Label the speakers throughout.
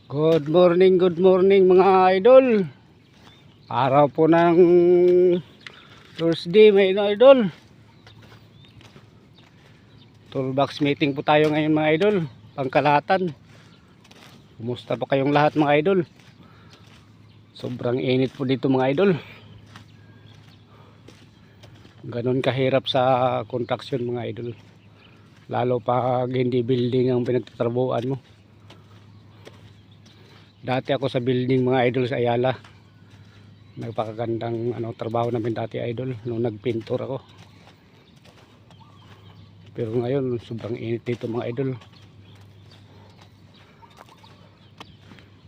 Speaker 1: Good morning mga idol. Araw po ng Thursday mga idol. Toolbox meeting po tayo ngayon mga idol. Pangkalahatan. Kumusta po kayong lahat mga idol? Sobrang init po dito mga idol. Ganon kahirap sa construction mga idol. Lalo pag hindi building ang pinagtatrabuhan mo. Dati ako sa building mga idol sa Ayala. Nagpakagandang trabaho namin dati idol nung nagpintor ako. Pero ngayon sobrang init dito mga idol.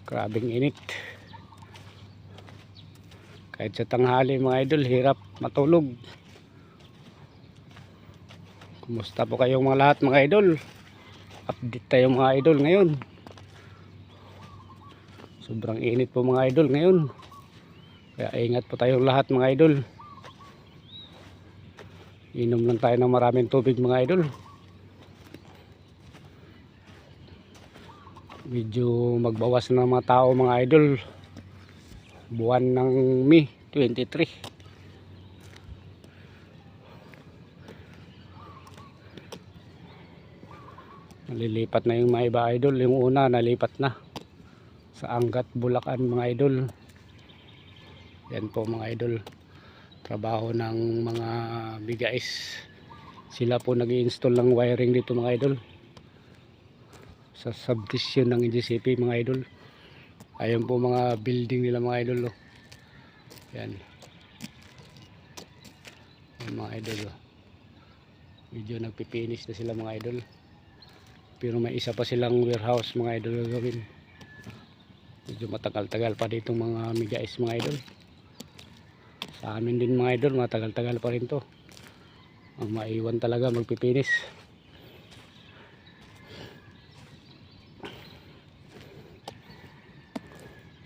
Speaker 1: Grabing init. Kahit sa tanghali mga idol hirap matulog. Kumusta po kayong mga lahat mga idol? Update tayo mga idol ngayon. Sobrang init po mga idol ngayon. Kaya ingat po tayong lahat mga idol. Inom lang tayo ng maraming tubig mga idol. Medyo magbawas na mga tao mga idol. Buwan ng May 23. Nalilipat na yung mga iba idol. Yung una nalipat na sa Angat, Bulacan mga idol. Yan po mga idol. Trabaho ng mga bigais. Sila po nag-i-install ng wiring dito mga idol. Sa subdivision ng NGCP mga idol. Ayun po mga building nila mga idol. Oh. Yan. Yan mga idol. Oh. Medyo nagpipinis na sila mga idol. Pero may isa pa silang warehouse mga idol gagawin. Medyo matagal-tagal pa ditong mga migais mga idol. Sa amin din mga idol matagal-tagal pa rin to. Ang maiwan talaga magpipinis.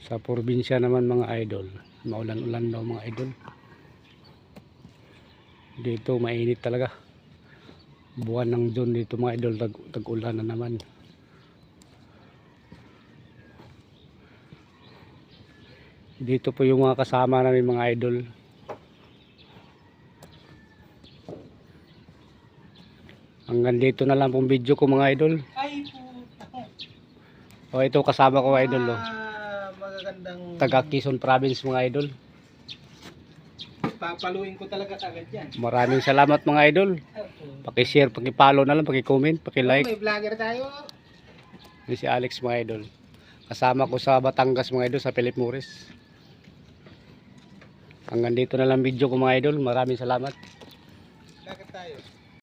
Speaker 1: Sa probinsya naman mga idol maulan-ulan daw mga idol. Dito mainit talaga. Buwan ng June dito mga idol tag-ulan na naman. Dito po yung mga kasama namin mga idol. Hanggang dito na lang pong video ko mga idol.
Speaker 2: Ay puta.
Speaker 1: O ito kasama ko mga idol.
Speaker 2: Magagandang
Speaker 1: Taga Quezon Province mga idol.
Speaker 2: papaluin ko talaga kagad yan.
Speaker 1: Maraming salamat mga idol. Paki-share, paki-follow na lang, paki-comment, paki-like.
Speaker 2: May vlogger tayo.
Speaker 1: Ini si Alex mga idol. Kasama ko sa Batangas mga idol sa Philip Morris. Hanggang dito na lang video ko mga idol. Maraming salamat.
Speaker 2: Vlogger tayo.